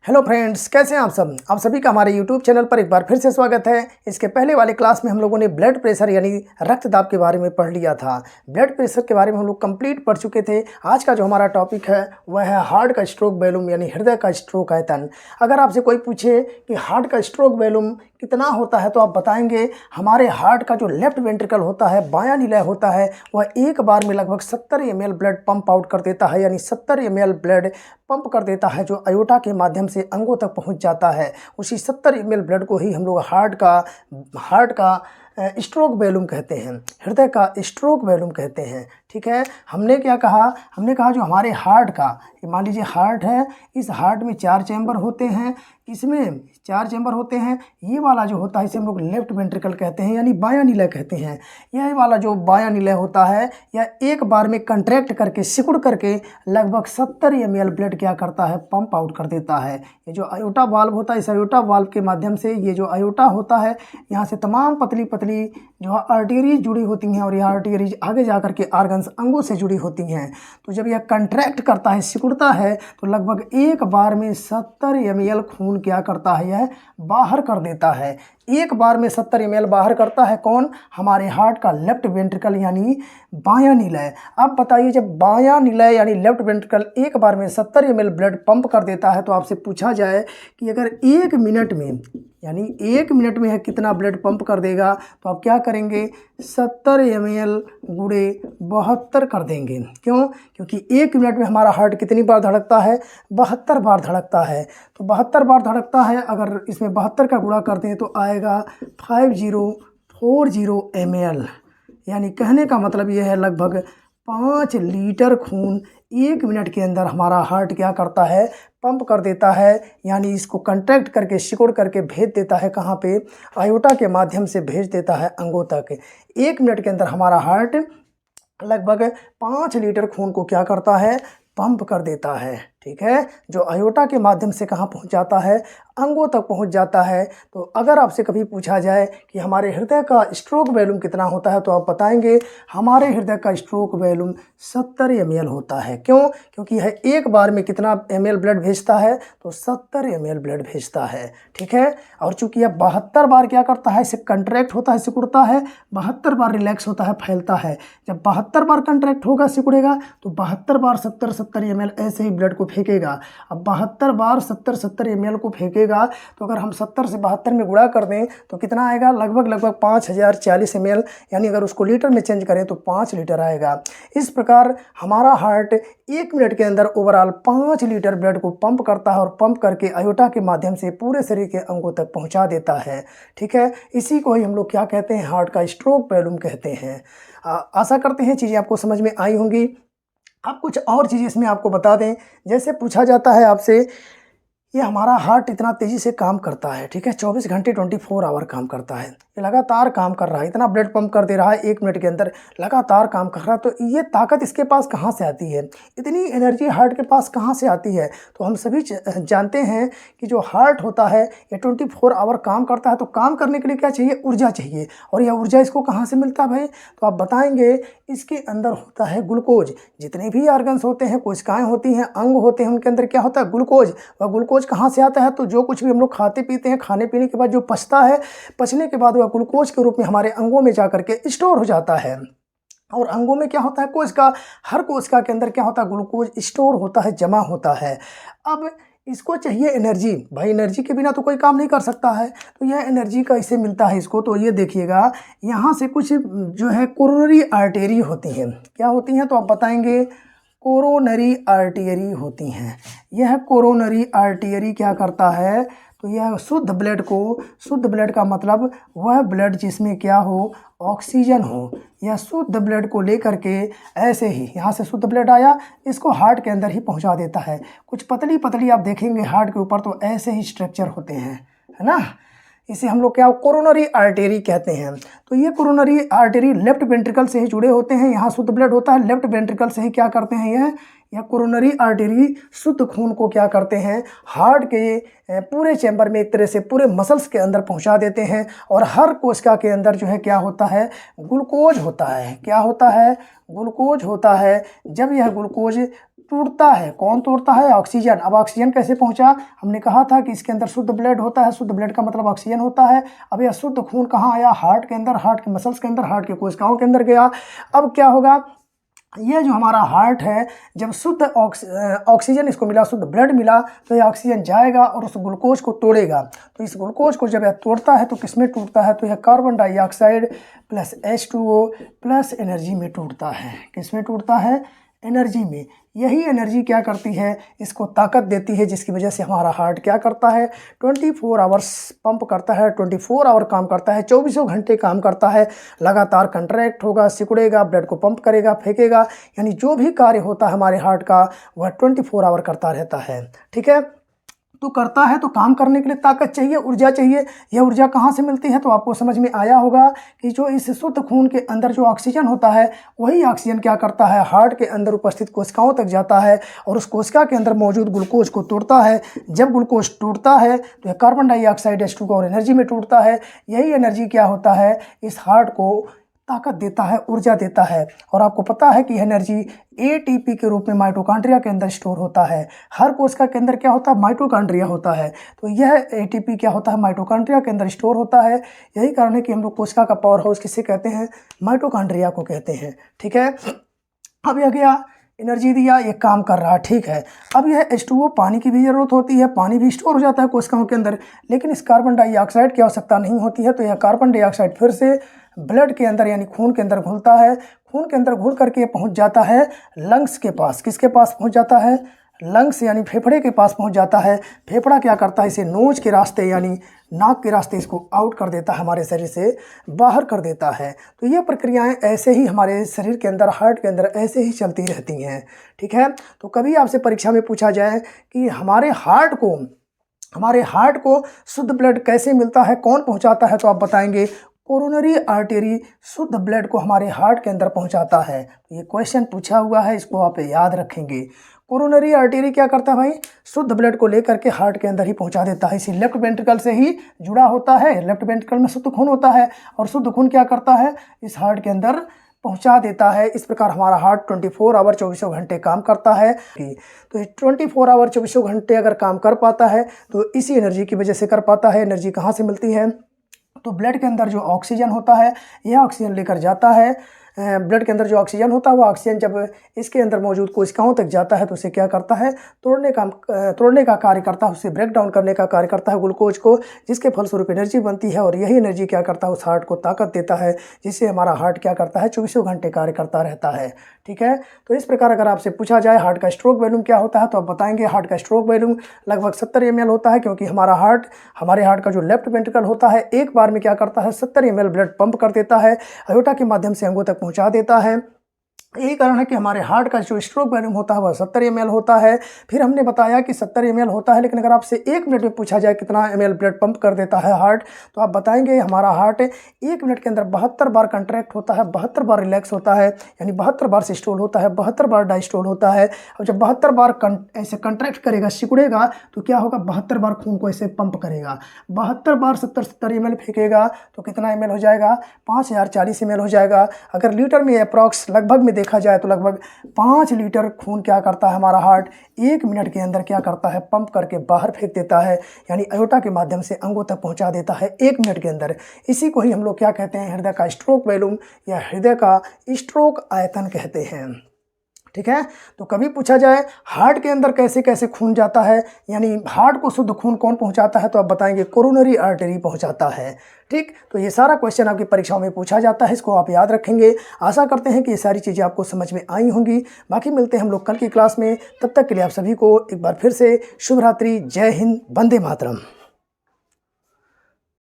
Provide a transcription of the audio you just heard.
Hello friends, कैसे हैं आप सब। आप सभी का हमारे यूट्यूब चैनल पर एक बार फिर से स्वागत है। इसके पहले वाले क्लास में हम लोगों ने ब्लड प्रेशर यानी रक्तदाब के बारे में पढ़ लिया था। ब्लड प्रेशर के बारे में हम लोग कंप्लीट पढ़ चुके थे। आज का जो हमारा टॉपिक है वह है हार्ट का स्ट्रोक वॉल्यूम यानी हृदय का स्ट्रोक आयतन। अगर आपसे कोई पूछे कि हार्ट का स्ट्रोक वॉल्यूम कितना होता है तो आप बताएंगे हमारे हार्ट का जो लेफ्ट वेंट्रिकल होता है, बायां निलय होता है, वह एक बार में लगभग 70 ml ब्लड पंप आउट कर देता है, यानी 70 ml ब्लड पंप कर देता है जो अयोटा के माध्यम से अंगों तक पहुंच जाता है। उसी 70 ml ब्लड को ही हम लोग हार्ट का स्ट्रोक वॉल्यूम कहते हैं, हृदय का स्ट्रोक वॉल्यूम कहते हैं। ठीक है, हमने क्या कहा, हमने कहा जो हमारे हार्ट का, मान लीजिए हार्ट है, इस हार्ट में 4 चैम्बर होते हैं, इसमें 4 चैम्बर होते हैं। ये वाला जो होता है इसे हम लोग लेफ्ट वेंट्रिकल कहते हैं यानी बायां निलय कहते हैं। यह वाला जो बायां निलय होता है यह एक बार में कंट्रैक्ट करके सिकुड़ करके लगभग 70 ml ब्लड क्या करता है, पंप आउट कर देता है। ये जो अयोटा वाल्व होता है, इस अयोटा वाल्व के माध्यम से ये जो अयोटा होता है यहाँ से तमाम पतली पतली जो आर्टरीज जुड़ी होती हैं और यह आर्टरीज आगे जा कर के आर्गन्स अंगों से जुड़ी होती हैं। तो जब यह कंट्रैक्ट करता है, सिकुड़ता है, तो लगभग एक बार में 70 ml खून क्या करता है, यह बाहर कर देता है। एक बार में 70 ml बाहर करता है कौन, हमारे हार्ट का लेफ्ट वेंट्रिकल यानी बायां निलय। अब बताइए जब बायां निलय यानी लेफ्ट वेंट्रिकल एक बार में 70 ml ब्लड पंप कर देता है तो आपसे पूछा जाए कि अगर 1 मिनट में यानी 1 मिनट में है कितना ब्लड पंप कर देगा, तो आप क्या करेंगे, 70 ml गुणे 72 कर देंगे। क्यों? क्योंकि 1 मिनट में हमारा हार्ट कितनी बार धड़कता है, 72 बार धड़कता है। तो 72 बार धड़कता है, अगर इसमें 72 का गुणा कर दें तो आएगा 5040 ml। यानी कहने का मतलब यह है लगभग 5 लीटर खून 1 मिनट के अंदर हमारा हार्ट क्या करता है, पंप कर देता है। यानी इसको कंट्रैक्ट करके सिकुड़ करके भेज देता है, कहाँ पे, अयोटा के माध्यम से भेज देता है अंगों तक। 1 मिनट के अंदर हमारा हार्ट लगभग 5 लीटर खून को क्या करता है, पंप कर देता है। ठीक है, जो अयोटा के माध्यम से कहाँ पहुंच जाता है, अंगों तक पहुंच जाता है। तो अगर आपसे कभी पूछा जाए कि हमारे हृदय का स्ट्रोक वॉल्यूम कितना होता है तो आप बताएंगे हमारे हृदय का स्ट्रोक वॉल्यूम 70 ml होता है। क्यों? क्योंकि यह एक बार में कितना ml ब्लड भेजता है, तो 70 ml ब्लड भेजता है। ठीक है, और चूंकि यह 72 बार क्या करता है, इसे कंट्रैक्ट होता है, सिकुड़ता है, 72 बार रिलैक्स होता है, फैलता है। जब 72 बार कंट्रैक्ट होगा, सिकुड़ेगा, तो 72 बार 70 ml ऐसे ही ब्लड को फेंकेगा। अब 72 बार 70 ml को फेंकेगा, तो अगर हम 70 से 72 में गुणा कर दें तो कितना आएगा, लगभग 5040 ml, यानी अगर उसको लीटर में चेंज करें तो 5 लीटर आएगा। इस प्रकार हमारा हार्ट 1 मिनट के अंदर ओवरऑल 5 लीटर ब्लड को पंप करता है और पंप करके अयोटा के माध्यम से पूरे शरीर के अंगों तक पहुंचा देता है। ठीक है, इसी को ही हम लोग क्या कहते हैं, हार्ट का स्ट्रोक वॉल्यूम कहते हैं। आशा करते हैं चीज़ें आपको समझ में आई होंगी। अब कुछ और चीज़ इसमें आपको बता दें, जैसे पूछा जाता है आपसे, ये हमारा हार्ट इतना तेज़ी से काम करता है, ठीक है, 24 घंटे 24 आवर काम करता है, ये लगातार काम कर रहा है, इतना ब्लड पंप कर दे रहा है 1 मिनट के अंदर, लगातार काम कर रहा है। तो ये ताकत इसके पास कहाँ से आती है, इतनी एनर्जी हार्ट के पास कहाँ से आती है? तो हम सभी जानते हैं कि जो हार्ट होता है ये 24 आवर काम करता है, तो काम करने के लिए क्या चाहिए, ऊर्जा चाहिए। और यह ऊर्जा इसको कहाँ से मिलता है भाई? तो आप बताएंगे इसके अंदर होता है ग्लूकोज। जितने भी ऑर्गन्स होते हैं, कोशिकाएँ होती हैं, अंग होते हैं, उनके अंदर क्या होता है, ग्लूकोज। वह ग्लूकोज कहाँ से आता है? तो जो कुछ भी हम लोग खाते पीते हैं, खाने पीने के बाद जो पचता है, पचने के बाद वह ग्लूकोज के रूप में हमारे अंगों में जाकर के स्टोर हो जाता है। और अंगों में क्या होता है, कोशिका, हर कोशिका के अंदर क्या होता है, ग्लूकोज स्टोर होता है, जमा होता है। अब इसको चाहिए एनर्जी, भाई एनर्जी के बिना तो कोई काम नहीं कर सकता है, तो यह एनर्जी का इसे मिलता है इसको। तो ये देखिएगा यहाँ से कुछ जो है कोरोनरी आर्टेरी होती हैं, क्या होती हैं, तो आप बताएंगे कोरोनरी आर्टरी होती हैं। यह कोरोनरी आर्टरी क्या करता है, तो यह शुद्ध ब्लड को, शुद्ध ब्लड का मतलब वह ब्लड जिसमें क्या हो, ऑक्सीजन हो, यह शुद्ध ब्लड को लेकर के ऐसे ही यहाँ से शुद्ध ब्लड आया, इसको हार्ट के अंदर ही पहुंचा देता है। कुछ पतली पतली आप देखेंगे हार्ट के ऊपर तो ऐसे ही स्ट्रक्चर होते हैं, है ना, इसे हम लोग क्या कोरोनरी आर्टरी कहते हैं। तो ये कोरोनरी आर्टरी लेफ्ट वेंट्रिकल से ही जुड़े होते हैं, यहाँ शुद्ध ब्लड होता है, लेफ्ट वेंट्रिकल से ही क्या करते हैं, यह कोरोनरी आर्टरी शुद्ध खून को क्या करते हैं, हार्ट के पूरे चैम्बर में, एक तरह से पूरे मसल्स के अंदर पहुंचा देते हैं। और हर कोशिका के अंदर जो है क्या होता है, ग्लूकोज होता है। क्या होता है, ग्लूकोज होता है। जब यह ग्लूकोज टूटता है। कौन तोड़ता है? ऑक्सीजन। अब ऑक्सीजन कैसे पहुंचा? हमने कहा था कि इसके अंदर शुद्ध ब्लड होता है, शुद्ध ब्लड का मतलब ऑक्सीजन होता है। अब यह शुद्ध खून कहाँ आया? हार्ट के अंदर, हार्ट के मसल्स के अंदर, हार्ट के कोशिकाओं के अंदर गया। अब क्या होगा? ये जो हमारा हार्ट है, जब शुद्ध ऑक्सीजन इसको मिला, शुद्ध ब्लड मिला, तो ये ऑक्सीजन जाएगा और उस ग्लूकोज को तोड़ेगा। तो इस ग्लूकोज को जब यह तोड़ता है तो किस में टूटता है? तो यह carbon dioxide plus H2O plus energy में टूटता है। किस में टूटता है? एनर्जी में। यही एनर्जी क्या करती है? इसको ताकत देती है, जिसकी वजह से हमारा हार्ट क्या करता है? 24 आवर्स पंप करता है, 24 आवर काम करता है, 24 घंटे काम करता है। लगातार कंट्रैक्ट होगा, सिकुड़ेगा, ब्लड को पंप करेगा, फेंकेगा, यानी जो भी कार्य होता है हमारे हार्ट का वह 24 आवर करता रहता है। ठीक है, तो करता है तो काम करने के लिए ताकत चाहिए, ऊर्जा चाहिए। यह ऊर्जा कहाँ से मिलती है? तो आपको समझ में आया होगा कि जो इस शुद्ध खून के अंदर जो ऑक्सीजन होता है, वही ऑक्सीजन क्या करता है? हार्ट के अंदर उपस्थित कोशिकाओं तक जाता है और उस कोशिका के अंदर मौजूद ग्लूकोज को तोड़ता है। जब ग्लूकोज टूटता है तो यह कार्बन डाइऑक्साइड H2O और एनर्जी में टूटता है। यही एनर्जी क्या होता है? इस हार्ट को ताकत देता है, ऊर्जा देता है। और आपको पता है कि यह एनर्जी ATP के रूप में माइटोकॉन्ड्रिया के अंदर स्टोर होता है। हर कोशिका के अंदर क्या होता है? माइटोकॉन्ड्रिया होता है। तो यह ATP क्या होता है? माइटोकॉन्ड्रिया के अंदर स्टोर होता है। यही कारण है कि हम लोग कोशिका का पावर हाउस किसे कहते हैं? माइटोकॉन्ड्रिया को कहते हैं। ठीक है, अब यह गया, एनर्जी दिया, ये काम कर रहा, ठीक है। अब यह H2O, पानी की भी ज़रूरत होती है, पानी भी स्टोर हो जाता है कोशिकाओं के अंदर, लेकिन इस कार्बन डाइऑक्साइड की आवश्यकता नहीं होती है। तो यह कार्बन डाइऑक्साइड फिर से ब्लड के अंदर यानी खून के अंदर घुलता है। खून के अंदर घुल करके पहुंच जाता है लंग्स के पास। किसके पास पहुंच जाता है? लंग्स यानी फेफड़े के पास पहुंच जाता है। फेफड़ा क्या करता है? इसे नोज के रास्ते यानी नाक के रास्ते इसको आउट कर देता है, हमारे शरीर से बाहर कर देता है। तो ये प्रक्रियाएं ऐसे ही हमारे शरीर के अंदर, हार्ट के अंदर ऐसे ही चलती रहती हैं। ठीक है, तो कभी आपसे परीक्षा में पूछा जाए कि हमारे हार्ट को शुद्ध ब्लड कैसे मिलता है, कौन पहुंचाता है, तो आप बताएंगे कोरोनरी आर्टरी शुद्ध ब्लड को हमारे हार्ट के अंदर पहुंचाता है। तो ये क्वेश्चन पूछा हुआ है, इसको आप याद रखेंगे। कोरोनरी आर्टरी क्या करता है भाई? शुद्ध ब्लड को लेकर के हार्ट के अंदर ही पहुंचा देता है। इसी लेफ्ट वेंट्रिकल से ही जुड़ा होता है। लेफ्ट वेंट्रिकल में शुद्ध खून होता है और शुद्ध खून क्या करता है? इस हार्ट के अंदर पहुंचा देता है। इस प्रकार हमारा हार्ट 24 आवर 24 घंटे काम करता है। तो 24 आवर 24 घंटे अगर काम कर पाता है तो इसी एनर्जी की वजह से कर पाता है। एनर्जी कहाँ से मिलती है? तो ब्लड के अंदर जो ऑक्सीजन होता है, यह ऑक्सीजन लेकर जाता है। ब्लड के अंदर जो ऑक्सीजन होता है, वो ऑक्सीजन जब इसके अंदर मौजूद कोशिकाओं तक जाता है तो उसे क्या करता है? तोड़ने का कार्य करता है, उसे ब्रेक डाउन करने का कार्य करता है ग्लूकोज को, जिसके फलस्वरूप एनर्जी बनती है। और यही एनर्जी क्या करता है? उस हार्ट को ताकत देता है, जिससे हमारा हार्ट क्या करता है? 24 घंटे कार्य करता रहता है। ठीक है, तो इस प्रकार अगर आपसे पूछा जाए हार्ट का स्ट्रोक वॉल्यूम क्या होता है, तो आप बताएंगे हार्ट का स्ट्रोक वॉल्यूम लगभग 70 ml होता है, क्योंकि हमारे हार्ट का जो लेफ्ट वेंट्रिकल होता है, एक बार में क्या करता है? 70 ml ब्लड पंप कर देता है, अयोटा के माध्यम से अंगों तक पहुंचा देता है। यही कारण है कि हमारे हार्ट का जो स्ट्रोक वॉल्यूम होता है वह 70 ml होता है। फिर हमने बताया कि 70 ml होता है, लेकिन अगर आपसे 1 मिनट में पूछा जाए कितना ml ब्लड पंप कर देता है हार्ट, तो आप बताएंगे हमारा हार्ट 1 मिनट के अंदर 72 बार कंट्रैक्ट होता है, 72 बार रिलैक्स होता है, यानी 72 बार सिस्टोल होता है, 72 बार डायस्टोल होता है। और जब 72 बार ऐसे कंट्रैक्ट करेगा, सिकुड़ेगा, तो क्या होगा? 72 बार खून को ऐसे पंप करेगा। 72 बार 70 ml फेंकेगा तो कितना ml हो जाएगा? 5040 ml हो जाएगा। अगर लीटर में अप्रॉक्स लगभग में देखा जाए तो लगभग 5 लीटर खून क्या करता है हमारा हार्ट? 1 मिनट के अंदर क्या करता है? पंप करके बाहर फेंक देता है, यानी अयोटा के माध्यम से अंगों तक पहुंचा देता है 1 मिनट के अंदर। इसी को ही हम लोग क्या कहते हैं? हृदय का स्ट्रोक वॉल्यूम या हृदय का स्ट्रोक आयतन कहते हैं। ठीक है, तो कभी पूछा जाए हार्ट के अंदर कैसे कैसे खून जाता है, यानी हार्ट को शुद्ध खून कौन पहुंचाता है, तो आप बताएंगे कोरोनरी आर्टरी पहुंचाता है। ठीक, तो ये सारा क्वेश्चन आपकी परीक्षाओं में पूछा जाता है, इसको आप याद रखेंगे। आशा करते हैं कि ये सारी चीज़ें आपको समझ में आई होंगी। बाकी मिलते हैं हम लोग कल की क्लास में, तब तक के लिए आप सभी को एक बार फिर से शुभ रात्रि, जय हिंद, वंदे मातरम।